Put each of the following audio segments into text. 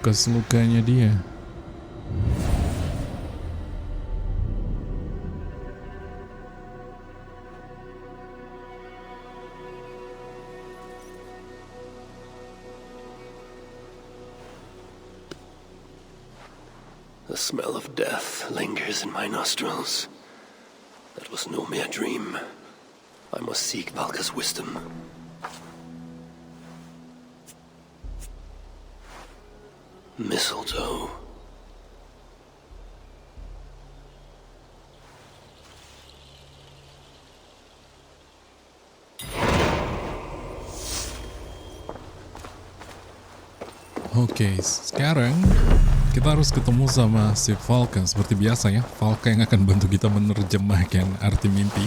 Bekas lukanya dia. The smell of death lingers in my nostrils. That was no mere dream. I must seek Valka's wisdom. Mistletoe. Oke, sekarang kita harus ketemu sama si Valka. Seperti biasa ya, Valka yang akan bantu kita menerjemahkan arti mimpi.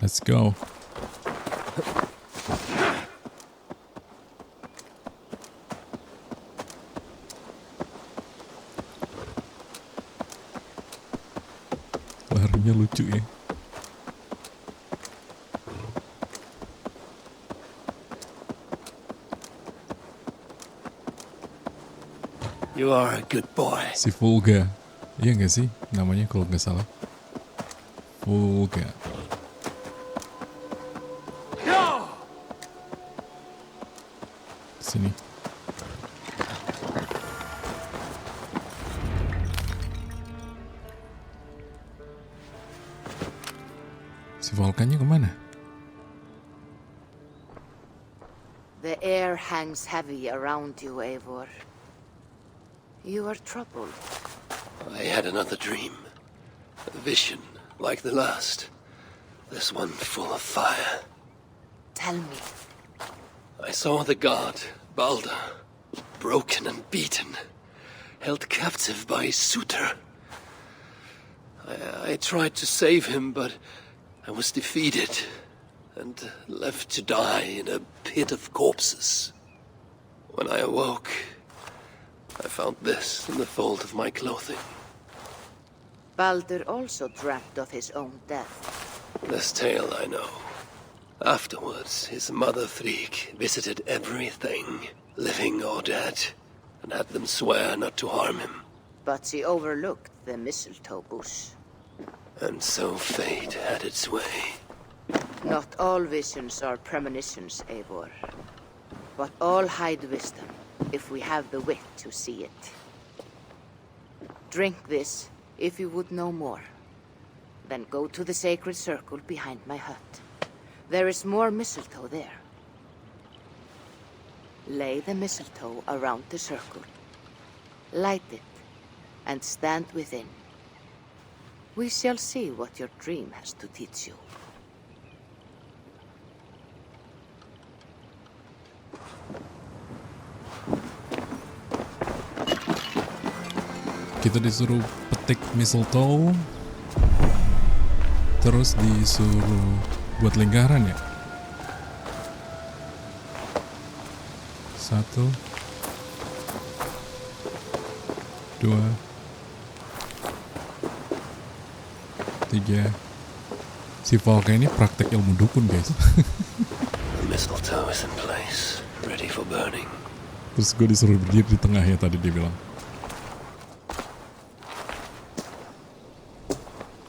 Let's go. Larinya lucu ya. You are a good boy. Si Valka, iya nggak sih namanya kalau nggak salah? Valka. Sini. Si Valkanya kemana? The air hangs heavy around you, Eivor. You are troubled. I had another dream. A vision like the last. This one full of fire. Tell me. I saw the god, Balder, broken and beaten, held captive by his suitor. I tried to save him, but I was defeated and left to die in a pit of corpses. When I awoke, I found this in the fold of my clothing. Balder also dreamt of his own death. This tale I know. Afterwards, his mother Frigg visited everything, living or dead, and had them swear not to harm him. But she overlooked the mistletoe bush. And so fate had its way. Not all visions are premonitions, Eivor. But all hide wisdom, if we have the wit to see it. Drink this, if you would know more. Then go to the sacred circle behind my hut. There is more mistletoe there. Lay the mistletoe around the circle. Light it, and stand within. We shall see what your dream has to teach you. Kita disuruh petik mistletoe, terus disuruh buat lingkaran ya. 1, 2, 3. Si Valka ini praktek ilmu dukun guys. Mistletoe is in place, ready for burning. Terus gue disuruh berdiri di tengah ya tadi dia bilang.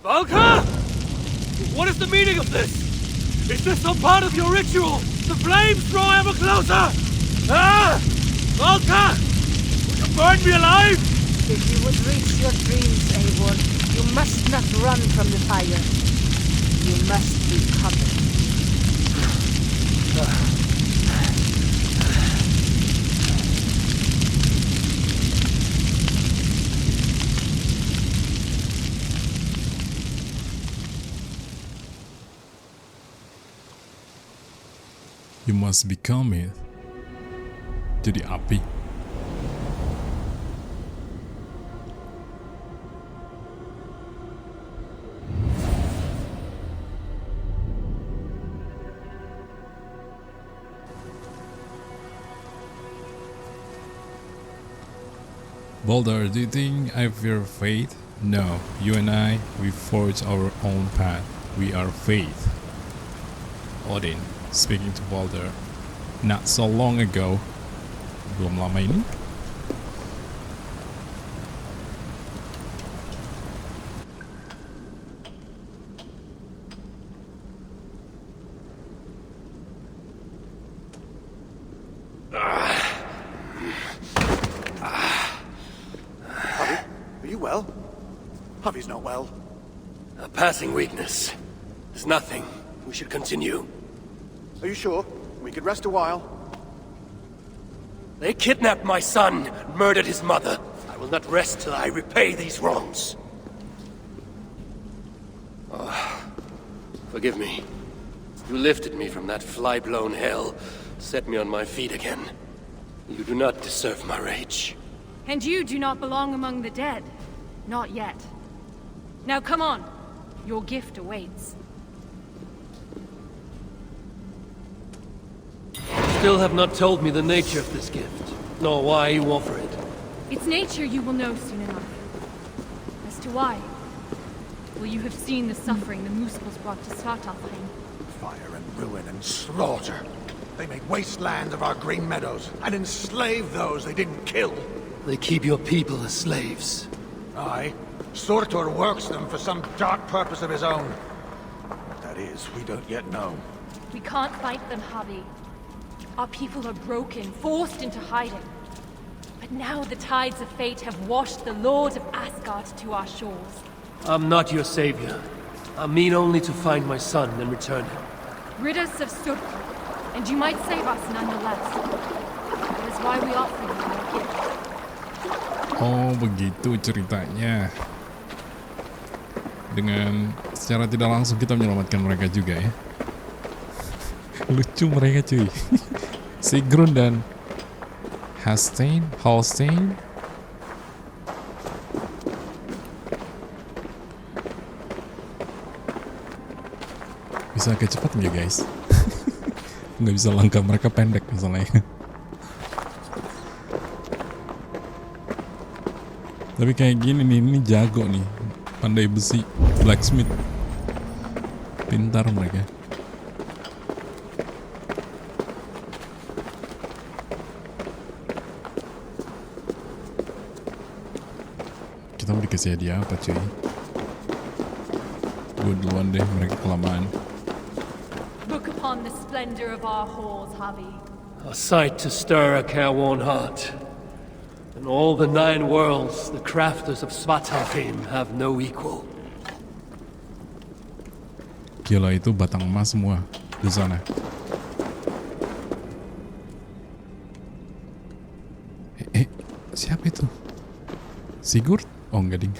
Valka! What is the meaning of this? Is this some part of your ritual? The flames grow ever closer! Ah! Valka! Will you burn me alive? If you would reach your dreams, Eivor, you must not run from the fire. You must be covered. You must become it. Jadi api. Baldur, do you think I fear fate? No, you and I, we forge our own path. We are fate. Odin, speaking to Baldur. Not so long ago. Belum lama ini. Harvey's not well. A passing weakness. There's nothing. We should continue. Are you sure? We could rest a while. They kidnapped my son, murdered his mother. I will not rest till I repay these wrongs. Oh, forgive me. You lifted me from that fly-blown hell, set me on my feet again. You do not deserve my rage. And you do not belong among the dead. Not yet. Now come on. Your gift awaits. Still have not told me the nature of this gift, nor why you offer it. Its nature you will know soon enough. As to why, well, you have seen the suffering the Muspels brought to Svartalfheim. Fire and ruin and slaughter. They made wastelands of our green meadows and enslaved those they didn't kill. They keep your people as slaves. Aye. Surtur works them for some dark purpose of his own. What that is, we don't yet know. We can't fight them, Havi. Our people are broken, forced into hiding. But now the tides of fate have washed the Lord of Asgard to our shores. I'm not your savior. I mean only to find my son and return him. Rid us of Surtur, and you might save us nonetheless. That is why we offer you our gift. Oh, begitu ceritanya. Dengan secara tidak langsung kita menyelamatkan mereka juga ya. Lucu mereka cuy. Sigrun dan Holstein. Bisa agak cepat nggak guys? Nggak bisa langkah mereka pendek misalnya. Tapi kayak gini nih, ini jago nih, pandai besi, blacksmith, pintar mereka. Kita mau dikasih hadiah apa cuy? Gue duluan deh, mereka kelamaan. Look upon the splendor of our halls, Havi. A sight to stir a careworn heart. In all the 9 worlds, the crafters of Svartalfheim have no equal. Gila, itu batang emas semua di sana. Siapa itu? Sigurd? Oh enggak ding.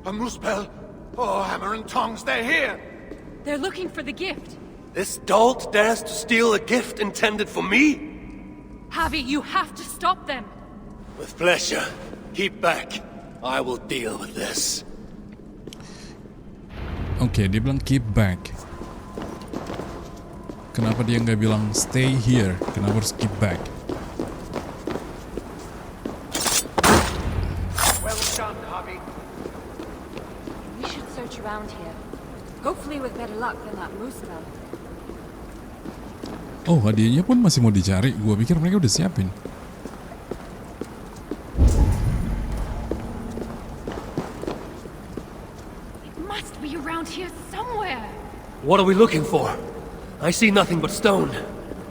A Muspel! Oh, hammer and tongs, they're here! They're looking for the gift. This dolt dares to steal a gift intended for me? Havi, you have to stop them. With pleasure. Keep back. I will deal with this. Oke, dia bilang keep back. Kenapa dia nggak bilang stay here? Kenapa harus keep back? Well done, Harvey. We should search around here. Hopefully with better luck than that Muspel. Oh, hadiahnya pun masih mau dicari. Gua pikir mereka udah siapin. It must be around here somewhere. What are we looking for? I see nothing but stone.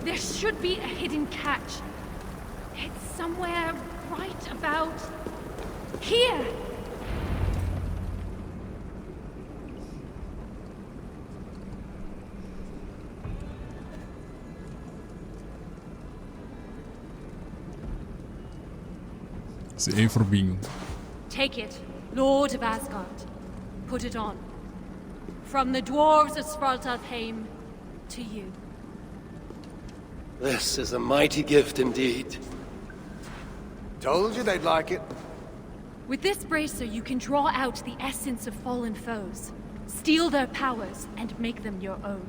There should be a hidden catch. It's somewhere right about here. Si Eivor bingung. Take it, Lord of Asgard. Put it on. From the dwarves of Svartalfheim to you. This is a mighty gift indeed. Told you they'd like it. With this bracer, you can draw out the essence of fallen foes, steal their powers, and make them your own.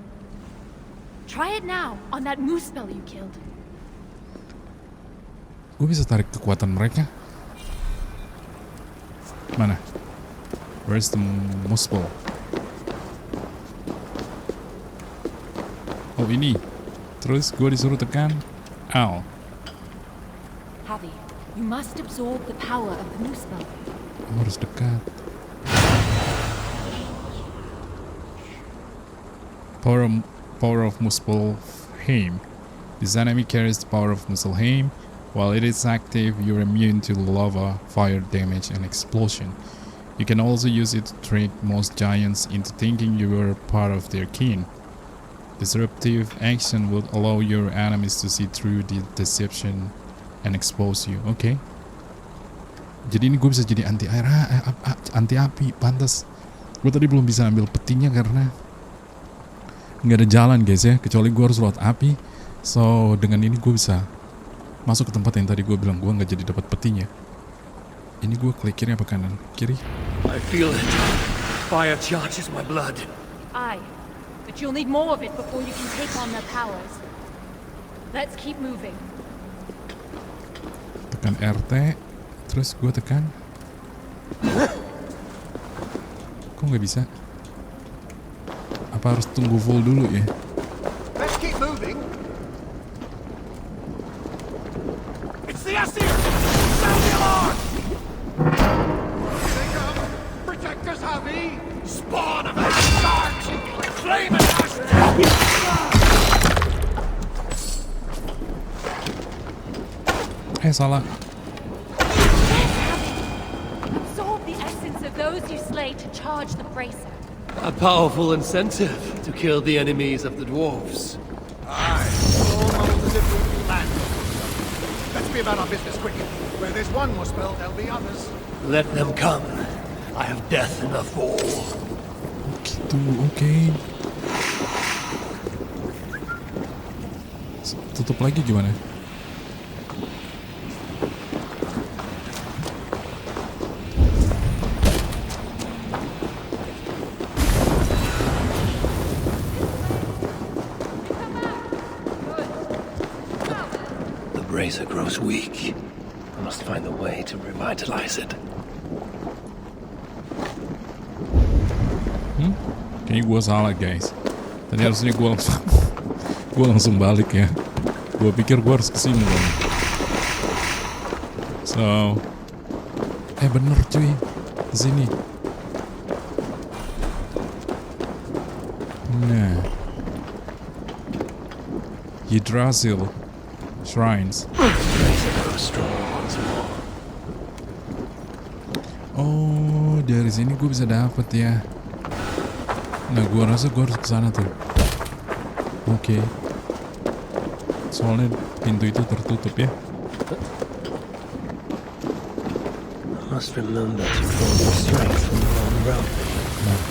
Try it now on that moose spell you killed. Gue bisa tarik kekuatan mereka. Mana? Where's the moose ball? Oh ini. Terus gue disuruh tekan L. Javi, you must absorb the power of the moose spell. Harus dekat. Power of Muspelheim. This enemy carries the power of Muspelheim. While it is active, you're immune to lava, fire damage, and explosion. You can also use it to trick most giants into thinking you are part of their kin. Disruptive action would allow your enemies to see through the deception and expose you. Oke. Jadi ini gue bisa jadi anti air, anti api. Pantas. Gue tadi belum bisa ambil petinya karena nggak ada jalan guys ya, kecuali gue harus lewat api. So dengan ini gue bisa masuk ke tempat yang tadi gue bilang gue nggak jadi dapat petinya. Ini gue klik kiri apa kanan? Kiri. I feel it. Fire charges my blood. Aye, but you'll need more of it before you can take on their powers. Let's keep moving. Tekan RT, terus gue tekan. Kok nggak bisa? Apa harus tunggu full dulu ya? Let's keep moving. It's the Asir! Sound the alarm! Here they come! Protect us, Javi! Spawn of a shark! Flame and ash! Salah. Absorb the essence of those you slay to charge the bracer. A powerful incentive to kill the enemies of the dwarves. Aye, almost as if we planned. Let's be about our business quick. Where there's one more spell, there'll be others. Let them come. I have death enough for all. Gitu, oke. Tutup lagi gimana? The bracer grows weak. I must find a way to revitalize it. Kayaknya gue salah guys. Tadi harusnya gue langsung balik ya. Gue pikir gue harus kesini dong. So, bener cuy, kesini. Nah, Yggdrasil Shrines. Oh, dari sini gue bisa dapet ya. Nah, gue rasa gue harus kesana tuh. Oke. Soalnya pintu itu tertutup ya. Must remember to draw your strength from the long road. Nah,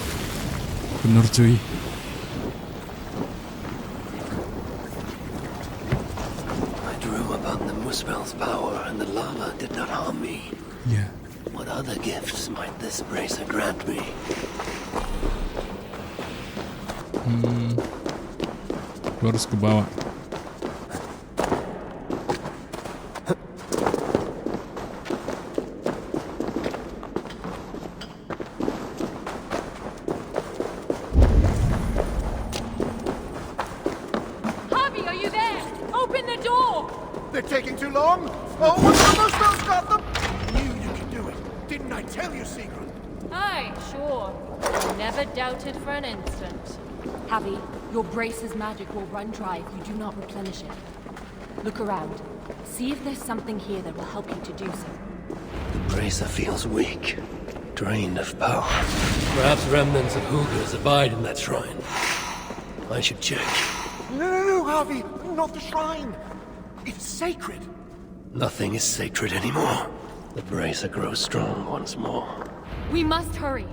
bener cuy. I drew upon the Muspel's power and the lava did not harm me. Yeah. What other gifts might this bracer grant me? Gue harus ke bawah. Javi, are you there? Open the door! They're taking too long? Oh, one of those spells got them! I knew you could do it. Didn't I tell you, Sigrun? Aye, sure. I never doubted for an instant. Javi, your brace's magic will run dry if you do not replenish it. Look around. See if there's something here that will help you to do so. The bracer feels weak, drained of power. Perhaps remnants of Hugers abide in that shrine. I should check. No, Javi, not the shrine. It's sacred. Nothing is sacred anymore. The bracer grows strong once more. We must hurry.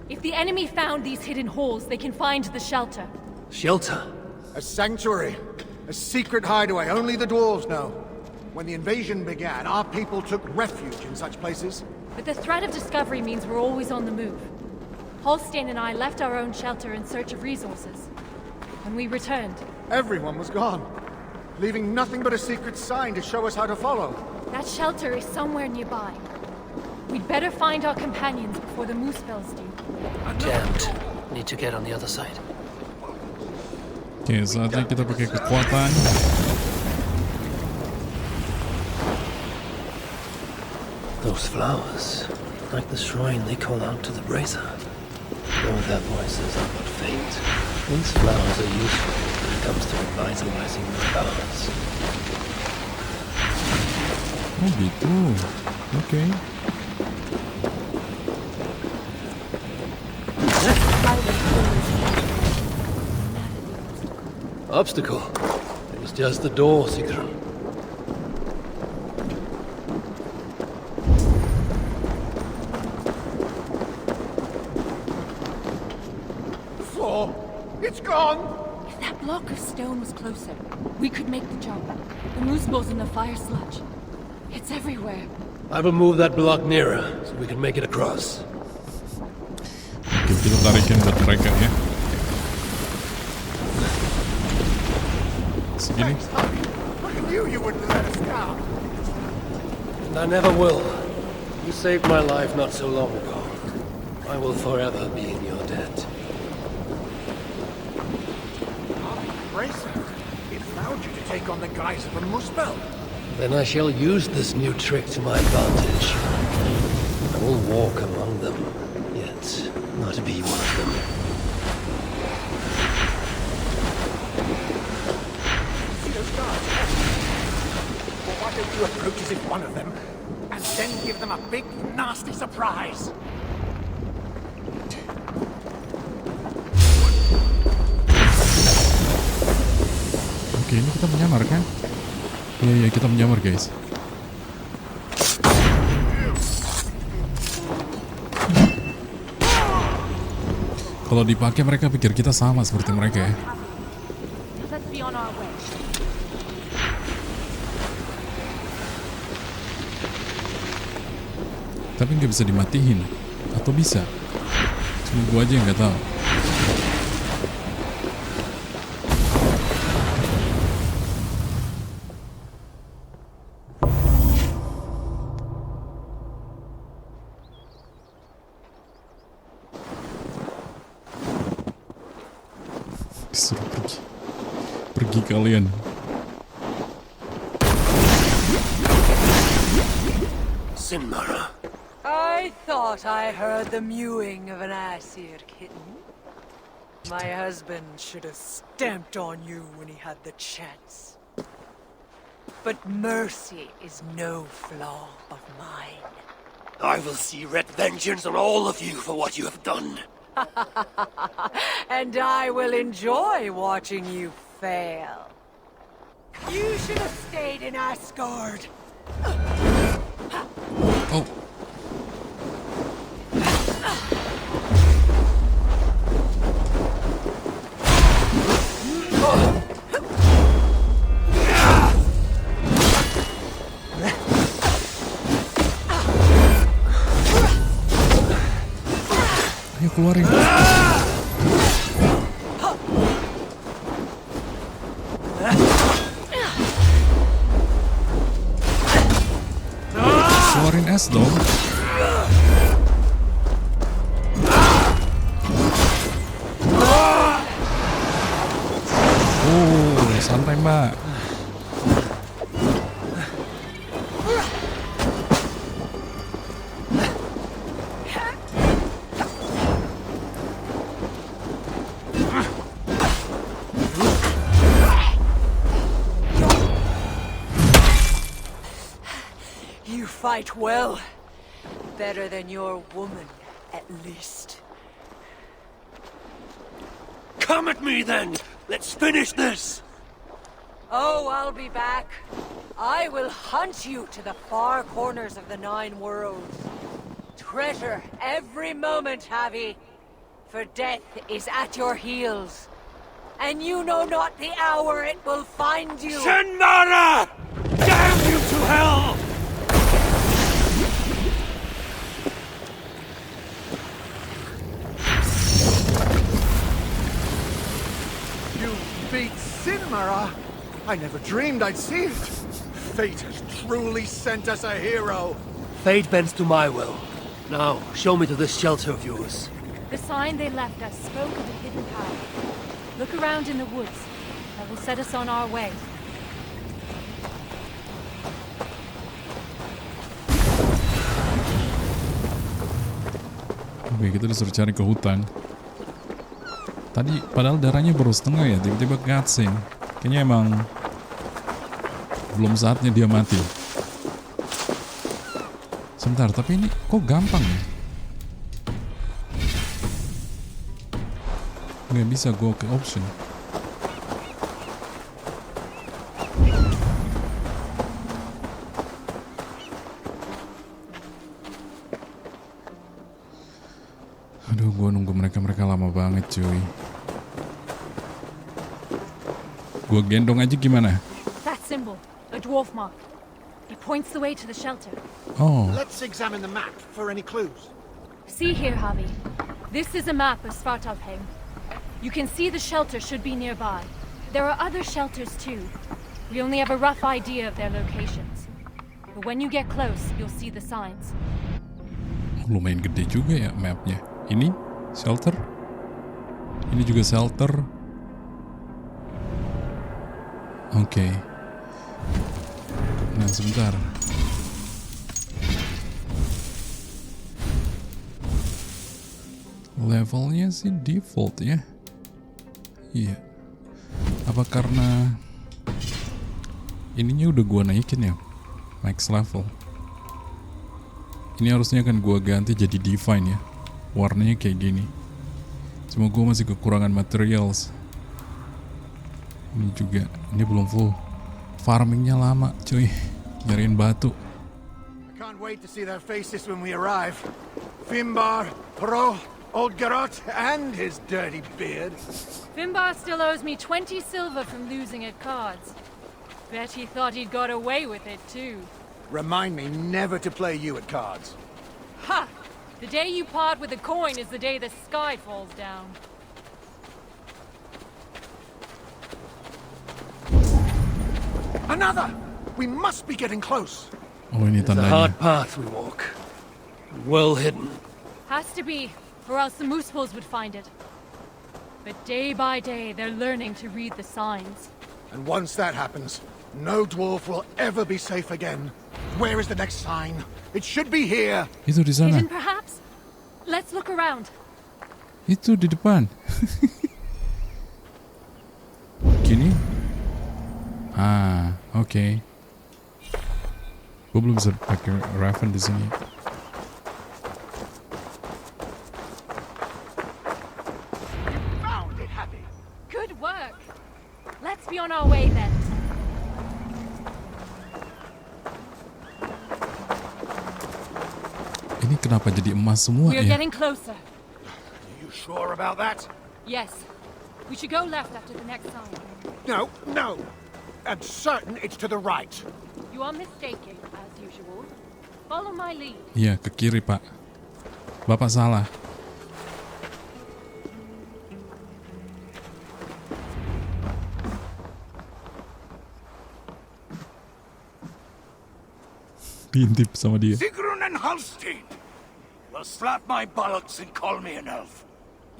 If the enemy found these hidden halls, they can find the shelter. Shelter? A sanctuary. A secret hideaway only the dwarves know. When the invasion began, our people took refuge in such places. But the threat of discovery means we're always on the move. Holstein and I left our own shelter in search of resources. When we returned, Everyone was gone, leaving nothing but a secret sign to show us how to follow. that shelter is somewhere nearby. We'd better find our companions before the moose bells do. Damned. Need to get on the other side. Oke, saatnya kita pakai kekuatan. Those flowers, like the shrine they call out to the brazier. Though their voices are but faint, these flowers are useful when it comes to revitalizing the powers. Oh gitu. Oke. Obstacle? It was just the door, Sigrun. Floor! It's gone! If that block of stone was closer, we could make the jump. The moose balls in the fire sludge. It's everywhere. I will move that block nearer so we can make it across. Oke, kita tarikin buat mereka ya. Segini. I knew you wouldn't let us down. And I never will. You saved my life not so long ago. I will forever be in your debt. Bracer, it allowed you to take on the guise of a Muspel. Then I shall use this new trick to my advantage. I will walk among them, yet not be one of them. See those guards? Well, why don't you approach as if one of them, and then give them a big, nasty surprise? Oke, ini kita menyamar kan? Iya, kita menyamar guys. Kalau dipakai mereka pikir kita sama seperti mereka ya. Let's be on our way. Tapi nggak bisa dimatiin. Atau bisa? Cuma gua aja yang nggak tahu. Disuruh pergi. Pergi kalian. Sinmara. I thought I heard the mewing of an Aesir kitten. My husband should have stamped on you when he had the chance. But mercy is no flaw of mine. I will see red vengeance on all of you for what you have done. And I will enjoy watching you fail. You should have stayed in Asgard. Oh. Ayo keluarin. Keluarin es dong. Oh, santai mbak. Fight well. Better than your woman, at least. Come at me then! Let's finish this! Oh, I'll be back. I will hunt you to the far corners of the 9 worlds. Treasure every moment, Javi. For death is at your heels, and you know not the hour it will find you. Shenmara! Damn you to hell! You beat Sinmara? I never dreamed I'd see it. Fate has truly sent us a hero. Fate bends to my will. Now, show me to this shelter of yours. The sign they left us spoke of a hidden path. Look around in the woods. That will set us on our way. Oke, kita disuruh cari ke hutan. Tadi padahal darahnya baru setengah ya, tiba-tiba cutscene. Kayaknya emang belum saatnya dia mati. Sebentar, tapi ini kok gampang ya? Nggak bisa go ke option. Aduh, gue nunggu mereka lama banget cuy. Gue gendong aja gimana? That symbol, a dwarf mark. It points the way to the shelter. Oh. Let's examine the map for any clues. See here, Javi. This is a map of Svartalfheim. You can see the shelter should be nearby. There are other shelters too. We only have a rough idea of their locations. But when you get close, you'll see the signs. Lumayan gede juga ya mapnya. Ini shelter. Ini juga shelter. Oke. Nah, sebentar. Levelnya sih default ya. Iya. Apa karena ininya udah gua naikin ya? Max level. Ini harusnya kan gua ganti jadi divine ya. Warnanya kayak gini. Cuma gua masih kekurangan materials. Ini juga, ini belum full. Farmingnya lama cuy. Nyariin batu. I can't wait to see their faces when we arrive. Finbar, Pro, Old Garot, and his dirty beard. Finbar still owes me 20 silver from losing at cards. Bet he thought he'd got away with it too. Remind me never to play you at cards. Ha! The day you part with a coin is the day the sky falls down. Another! We must be getting close. Oh, ini It's a tandanya. hard path we walk. Well hidden. Has to be, or else the Moosepools would find it. But day by day, they're learning to read the signs. And once that happens, no dwarf will ever be safe again. Where is the next sign? It should be here. Itu di sana. Hidden, perhaps? Let's look around. Itu di depan. Gini. Ah, oke. Gue belum bisa pakai Raven di sini. Found it, Happy. Good work. Let's be on our way then. Ini kenapa jadi emas semua We are ya? getting closer. Are you sure about that? Yes. We should go left after the next sign. No, no. I'm certain it's to the right. You are mistaken, as usual. Follow my lead. Iya, ke kiri pak. Bapak salah. Diintip sama dia. Sigrun and Halstein! Well, slap my bollocks and call me an elf.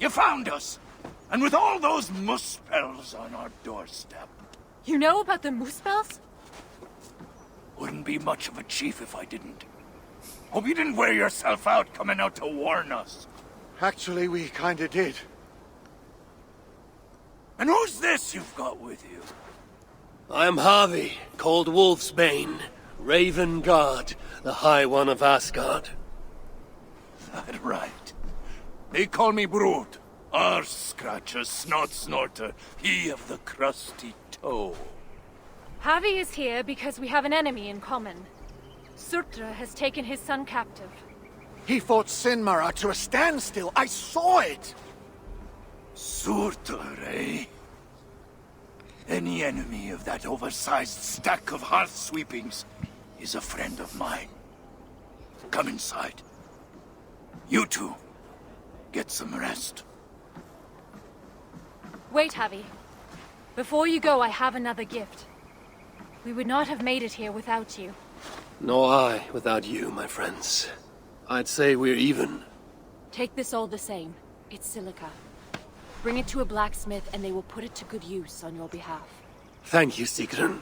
You found us! And with all those muspels on our doorstep. You know about the Moosepools? Wouldn't be much of a chief if I didn't. Hope you didn't wear yourself out coming out to warn us. Actually, we kinda did. And who's this you've got with you? I am Harvey, called Wolfsbane, Raven Guard, the High One of Asgard. That right. They call me Brood. Arse Scratcher, Snot Snorter, he of the crusty toe. Javi is here because we have an enemy in common. Surtra has taken his son captive. He fought Sinmara to a standstill. I saw it. Surtur, eh? Any enemy of that oversized stack of hearth sweepings is a friend of mine. Come inside. You two, get some rest. Wait, Javi. Before you go, I have another gift. We would not have made it here without you. Nor I without you, my friends. I'd say we're even. Take this all the same. It's silica. Bring it to a blacksmith and they will put it to good use on your behalf. Thank you, Sigrun.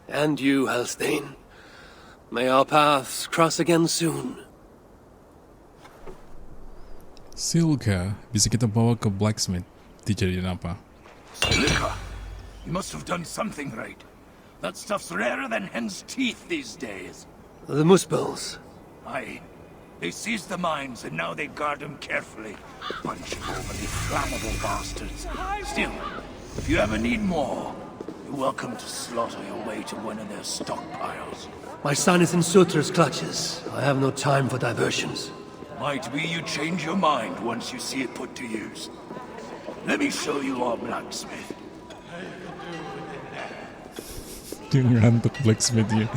And you, Halstein. May our paths cross again soon. Silka bisa kita bawa ke blacksmith. Dijadiin apa? Silica? You must have done something right. That stuff's rarer than hen's teeth these days. The Muspels. Aye. They seized the mines and now they guard them carefully. Bunch of overly flammable bastards. Still, if you ever need more, you're welcome to slaughter your way to one of their stockpiles. My son is in Surtur's clutches. I have no time for diversions. Might be you change your mind once you see it put to use. Let me show you our blacksmith. Dia ngantuk blacksmithnya.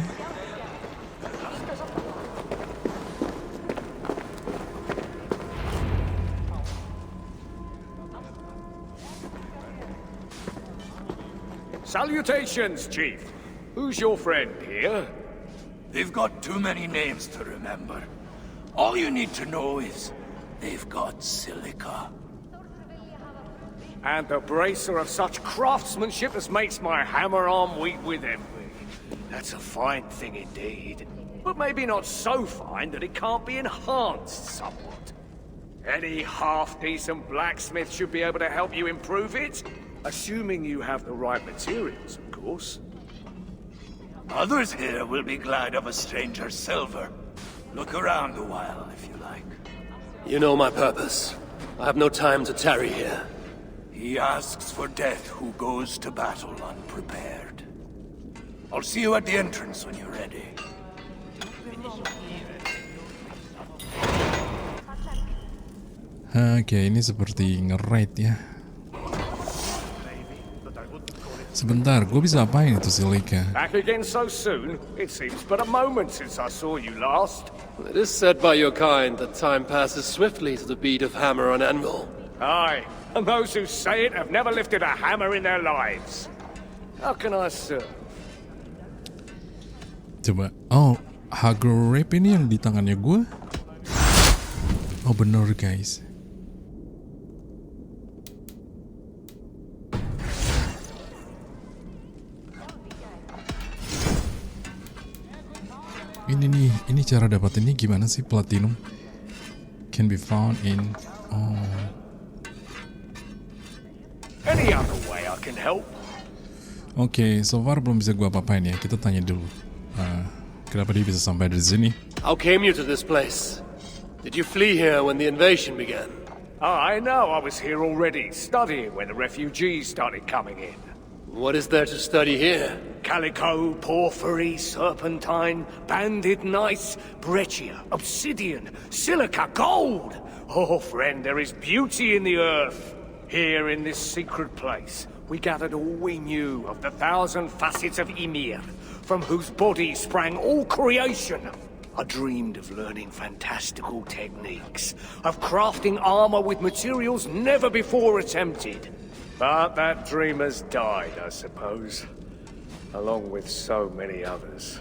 Salutations, Chief. Who's your friend here? They've got too many names to remember. All you need to know is they've got silica. And the bracer of such craftsmanship as makes my hammer arm weak with envy. That's a fine thing indeed. But maybe not so fine that it can't be enhanced somewhat. Any half-decent blacksmith should be able to help you improve it. Assuming you have the right materials, of course. Others here will be glad of a stranger's silver. Look around a while, if you like. You know my purpose. I have no time to tarry here. He asks for death who goes to battle unprepared. I'll see you at the entrance when you're ready. Oke, ini seperti nge-raid ya. Sebentar, gue bisa apain itu Silika? Back again so soon? It seems but a moment since I saw you last. It is said by your kind that time passes swiftly to the beat of hammer on anvil. Aye, and those who say it have never lifted a hammer in their lives. How can I serve? Coba, oh, Hagro Rape ini yang di tangannya gue? Oh bener guys. Ini cara dapatinnya gimana sih platinum? Can be found in Any other way I can help? Oke, so far belum bisa gua apa-apain ya. Kita tanya dulu. Kenapa dia bisa sampai di sini? How came you to this place? Did you flee here when the invasion began? I know I was here already, studying when the refugees started coming in. What is there to study here? Calico, porphyry, serpentine, banded gneiss, breccia, obsidian, silica, gold! Oh, friend, there is beauty in the earth. Here in this secret place, we gathered all we knew of the 1,000 facets of Ymir, from whose body sprang all creation. I dreamed of learning fantastical techniques, of crafting armor with materials never before attempted. But that dream has died, I suppose, along with so many others.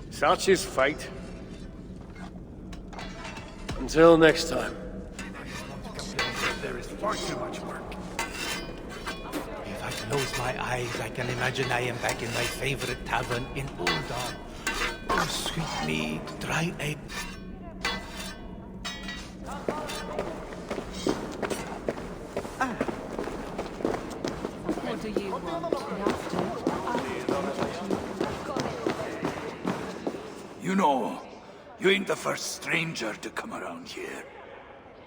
Such is fate. Until next time. There is far too much work. If I close my eyes, I can imagine I am back in my favorite tavern in Uldan. Oh, sweet meat, dry egg. What do you want? You know, you ain't the first stranger to come around here.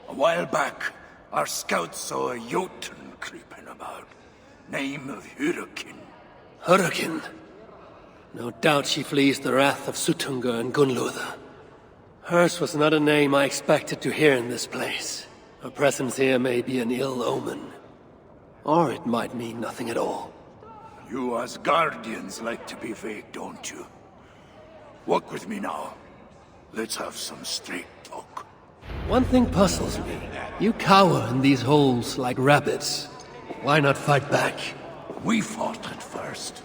A while back, our scouts saw a Jotun creeping about. Name of Hurakin. Hurakin? No doubt she flees the wrath of Sutunga and Gunnlother. Hers was not a name I expected to hear in this place. Her presence here may be an ill omen. Or it might mean nothing at all. You as guardians like to be vague, don't you? Walk with me now. Let's have some straight talk. One thing puzzles me. You cower in these holes like rabbits. Why not fight back? We fought at first.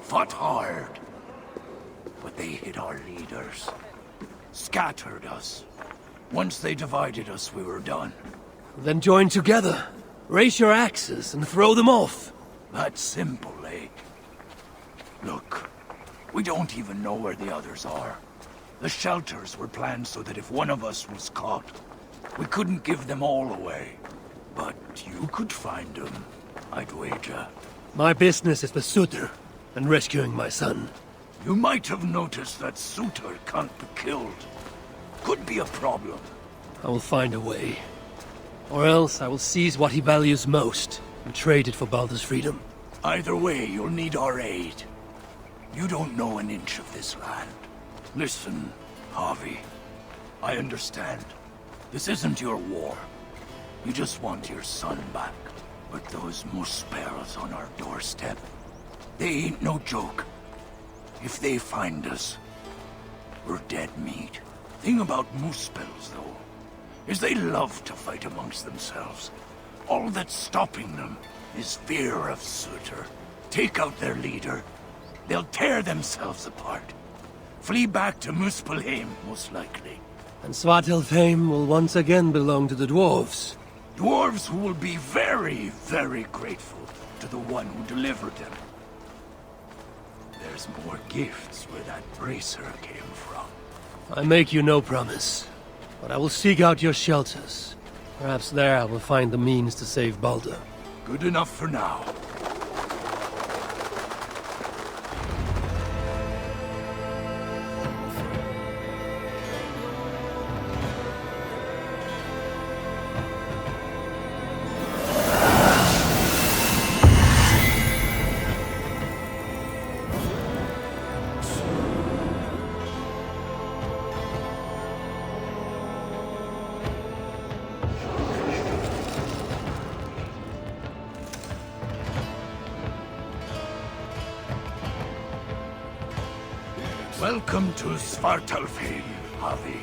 Fought hard. But they hit our leaders. Scattered us. Once they divided us, we were done. Then join together. Raise your axes and throw them off. That's simple, eh? Look, we don't even know where the others are. The shelters were planned so that if one of us was caught, we couldn't give them all away. But you could find them, I'd wager. My business is with Sutter and rescuing my son. You might have noticed that Sutter can't be killed. Could be a problem. I will find a way. Or else I will seize what he values most and trade it for Baldur's freedom. Either way, you'll need our aid. You don't know an inch of this land. Listen, Harvey. I understand. This isn't your war. You just want your son back. But those Muspels on our doorstep, they ain't no joke. If they find us, we're dead meat. Thing about Muspels, though, is they love to fight amongst themselves. All that's stopping them is fear of Sutter. Take out their leader, they'll tear themselves apart. Flee back to Muspelheim, most likely. And Svartalfheim will once again belong to the dwarves. Dwarves who will be very, very grateful to the one who delivered them. There's more gifts where that bracer came from. I make you no promise, but I will seek out your shelters. Perhaps there I will find the means to save Baldur. Good enough for now. Welcome to Svartalfheim, Harvey.